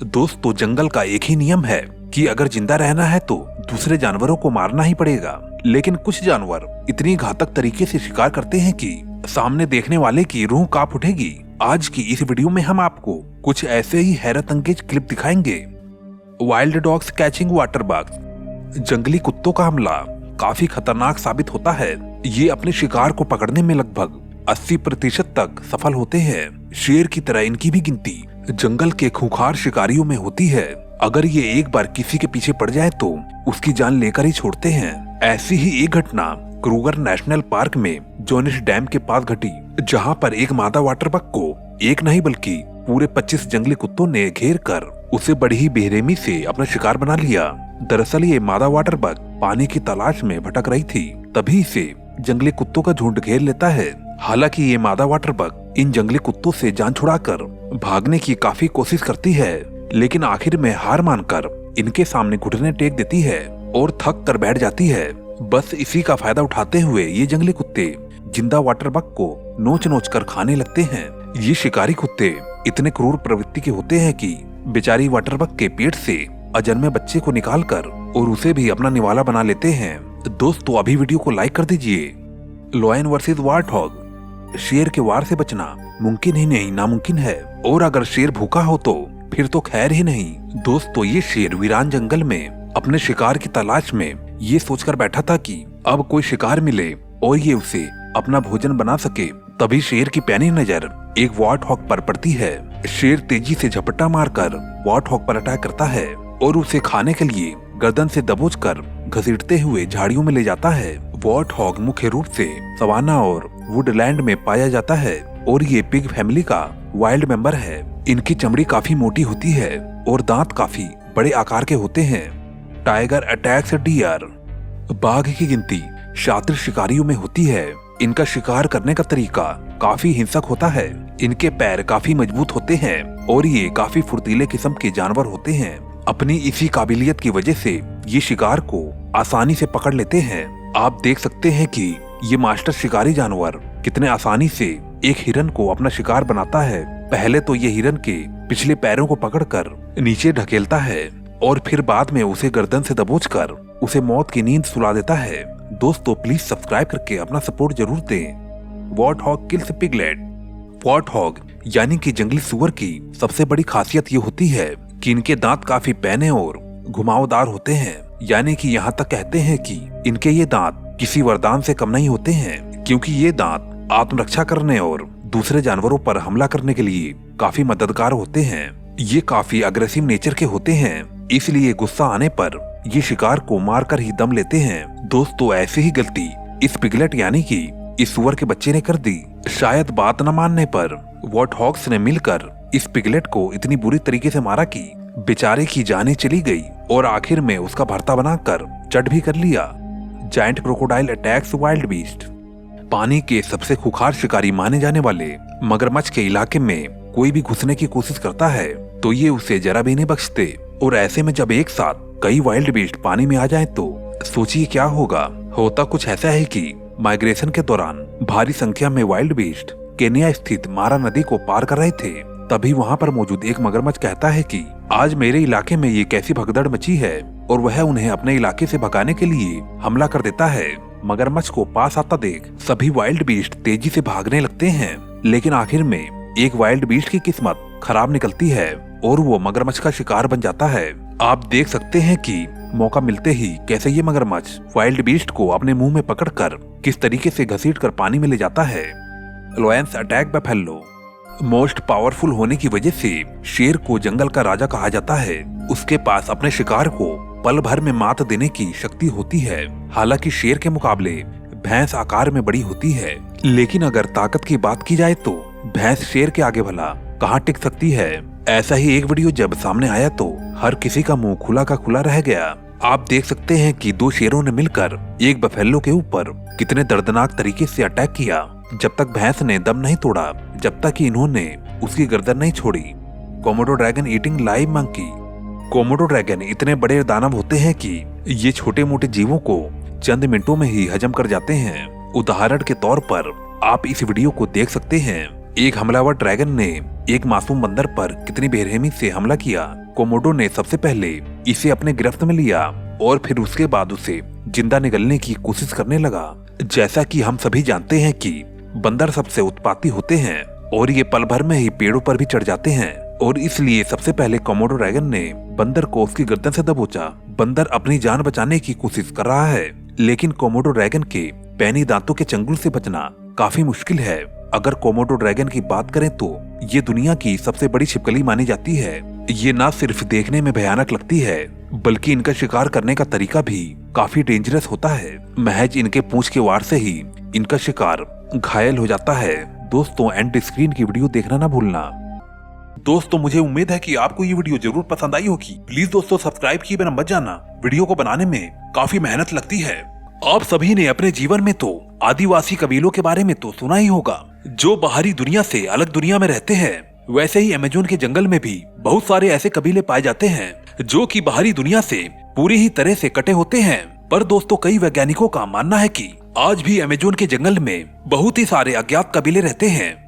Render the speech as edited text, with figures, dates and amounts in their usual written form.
दोस्तों जंगल का एक ही नियम है कि अगर जिंदा रहना है तो दूसरे जानवरों को मारना ही पड़ेगा। लेकिन कुछ जानवर इतनी घातक तरीके से शिकार करते हैं कि सामने देखने वाले की रूह कांप उठेगी। आज की इस वीडियो में हम आपको कुछ ऐसे ही हैरत अंगेज क्लिप दिखाएंगे। Wild dogs catching water bugs. जंगली कुत्तों का हमला काफी खतरनाक साबित होता है। ये अपने शिकार को पकड़ने में लगभग 80% तक सफल होते हैं। शेर की तरह इनकी भी गिनती जंगल के खूंखार शिकारियों में होती है। अगर ये एक बार किसी के पीछे पड़ जाए तो उसकी जान लेकर ही छोड़ते हैं। ऐसी ही एक घटना क्रूगर नेशनल पार्क में जोनिस डैम के पास घटी, जहां पर एक मादा वाटर बग को एक नहीं बल्कि पूरे 25 जंगली कुत्तों ने घेर कर उसे बड़ी ही बेरहमी से अपना शिकार बना लिया। दरअसल ये मादा वाटर बग पानी की तलाश में भटक रही थी, तभी इसे जंगली कुत्तों का झुंड घेर लेता है। हालांकि ये मादा वाटर बग इन जंगली कुत्तों से जान छुड़ाकर भागने की काफी कोशिश करती है, लेकिन आखिर में हार मानकर इनके सामने घुटने टेक देती है और थक कर बैठ जाती है। बस इसी का फायदा उठाते हुए ये जंगली कुत्ते जिंदा वाटर बग को नोच नोच कर खाने लगते हैं। ये शिकारी कुत्ते इतने क्रूर प्रवृत्ति के होते हैं कि बेचारी वाटर बग के पेट से अजन्मे बच्चे को निकाल कर और उसे भी अपना निवाला बना लेते हैं। दोस्तों अभी वीडियो को लाइक कर दीजिए। Lion versus warthog. शेर के वार से बचना मुमकिन ही नहीं नामुमकिन है, और अगर शेर भूखा हो तो फिर तो खैर ही नहीं। दोस्तों ये शेर वीरान जंगल में अपने शिकार की तलाश में ये सोचकर बैठा था कि अब कोई शिकार मिले और ये उसे अपना भोजन बना सके। तभी शेर की पैनी नजर एक वारथॉग पर पड़ती है। शेर तेजी से झपट्टा मारकर वारथॉग पर अटैक करता है और उसे खाने के लिए गर्दन से दबोचकर घसीटते हुए झाड़ियों में ले जाता है। वारथॉग मुख्य रूप से सवाना और वुडलैंड में पाया जाता है और ये पिग फैमिली का वाइल्ड मेंबर है। इनकी चमड़ी काफी मोटी होती है और दांत काफी बड़े आकार के होते हैं। Tiger attacks deer. बाघ की गिनती शातिर शिकारियों में होती है। इनका शिकार करने का तरीका काफी हिंसक होता है। इनके पैर काफी मजबूत होते हैं और ये काफी फुर्तीले किस्म के जानवर होते हैं। अपनी इसी काबिलियत की वजह से ये शिकार को आसानी से पकड़ लेते हैं। आप देख सकते हैं कि ये मास्टर शिकारी जानवर कितने आसानी से एक हिरन को अपना शिकार बनाता है। पहले तो ये हिरन के पिछले पैरों को पकड़कर नीचे ढकेलता है और फिर बाद में उसे गर्दन से दबोचकर उसे मौत की नींद सुला देता है। दोस्तों प्लीज सब्सक्राइब करके अपना सपोर्ट जरूर दें। वारथॉग किल्स पिगलेट। वारथॉग यानी कि जंगली सुअर की सबसे बड़ी खासियत ये होती है कि इनके दांत काफी पैने और घुमावदार होते हैं। यानी कि यहाँ तक कहते हैं कि इनके ये दांत किसी वरदान से कम नहीं होते हैं, क्योंकि ये दांत आत्मरक्षा करने और दूसरे जानवरों पर हमला करने के लिए काफी मददगार होते हैं। ये काफी अग्रेसिव नेचर के होते हैं, इसलिए गुस्सा आने पर ये शिकार को मारकर ही दम लेते हैं। दोस्तों ऐसी ही गलती इस पिगलेट यानी कि इस सुअर के बच्चे ने कर दी। शायद बात न मानने पर वारथॉग्स ने मिलकर इस पिगलेट को इतनी बुरी तरीके से मारा कि बेचारे की जानें चली गई और आखिर में उसका भरता बनाकर चट भी कर लिया। Giant crocodile attacks wild beast. पानी के सबसे खूंखार शिकारी माने जाने वाले मगरमच्छ के इलाके में कोई भी घुसने की कोशिश करता है तो ये उसे जरा भी नहीं बख्शते। और ऐसे में जब एक साथ कई वाइल्ड बीस्ट पानी में आ जाए तो सोचिए क्या होगा। होता कुछ ऐसा है कि माइग्रेशन के दौरान भारी संख्या में वाइल्ड बीस्ट केन्या स्थित मारा नदी को पार कर रहे थे। तभी वहाँ पर मौजूद एक मगरमच्छ कहता है कि आज मेरे इलाके में ये कैसी भगदड़ मची है, और वह उन्हें अपने इलाके से भगाने के लिए हमला कर देता है। मगरमच्छ को पास आता देख सभी वाइल्ड बीस्ट तेजी से भागने लगते हैं, लेकिन आखिर में एक वाइल्ड बीस्ट की किस्मत खराब निकलती है और वो मगरमच्छ का शिकार बन जाता है। आप देख सकते हैं कि मौका मिलते ही कैसे ये मगरमच्छ वाइल्ड बीस्ट को अपने मुंह में पकड़कर किस तरीके से घसीटकर पानी में ले जाता है। Lions attack buffalo. Most powerful होने की वजह से शेर को जंगल का राजा कहा जाता है। उसके पास अपने शिकार को पल भर में मात देने की शक्ति होती है। हालांकि शेर के मुकाबले भैंस आकार में बड़ी होती है, लेकिन अगर ताकत की बात की जाए तो भैंस शेर के आगे भला कहाँ टिक सकती है। ऐसा ही एक वीडियो जब सामने आया तो हर किसी का मुंह खुला का खुला रह गया। आप देख सकते हैं कि दो शेरों ने मिलकर एक बफेलो के ऊपर कितने दर्दनाक तरीके से अटैक किया। जब तक भैंस ने दम नहीं तोड़ा, जब तक कि इन्होंने उसकी गर्दन नहीं छोड़ी। Komodo dragon eating live monkey. Komodo dragon इतने बड़े दानव होते हैं कि ये छोटे मोटे जीवों को चंद मिनटों में ही हजम कर जाते हैं। उदाहरण के तौर पर आप इस वीडियो को देख सकते हैं। एक हमलावर ड्रैगन ने एक मासूम बंदर पर कितनी बेरहमी से हमला किया। कोमोडो ने सबसे पहले इसे अपने गिरफ्त में लिया और फिर उसके बाद उसे जिंदा निगलने की कोशिश करने लगा। जैसा कि हम सभी जानते हैं कि बंदर सबसे उत्पाती होते हैं और ये पल भर में ही पेड़ों पर भी चढ़ जाते हैं, और इसलिए सबसे पहले कोमोडो ड्रैगन ने बंदर को उसकी गर्दन से दबोचा। बंदर अपनी जान बचाने की कोशिश कर रहा है, लेकिन कोमोडो ड्रैगन के पैनी दांतों के चंगुल से बचना काफी मुश्किल है। अगर कोमोडो ड्रैगन की बात करें तो ये दुनिया की सबसे बड़ी छिपकली मानी जाती है। ये ना सिर्फ देखने में भयानक लगती है, बल्कि इनका शिकार करने का तरीका भी काफी डेंजरस होता है। महज इनके पूंछ के वार से ही इनका शिकार घायल हो जाता है। दोस्तों, एंड स्क्रीन की वीडियो देखना ना भूलना। दोस्तों, मुझे उम्मीद है कि आपको ये वीडियो जरूर पसंद आई होगी। प्लीज दोस्तों, सब्सक्राइब किए बिना मत जाना। वीडियो को बनाने में काफी मेहनत लगती है। आप सभी ने अपने जीवन में तो आदिवासी कबीलों के बारे में तो सुना ही होगा, जो बाहरी दुनिया से अलग दुनिया में रहते हैं। वैसे ही अमेज़न के जंगल में भी बहुत सारे ऐसे कबीले पाए जाते हैं जो कि बाहरी दुनिया से पूरी ही तरह से कटे होते हैं। पर दोस्तों, कई वैज्ञानिकों का मानना है कि आज भी अमेज़न के जंगल में बहुत ही सारे अज्ञात कबीले रहते हैं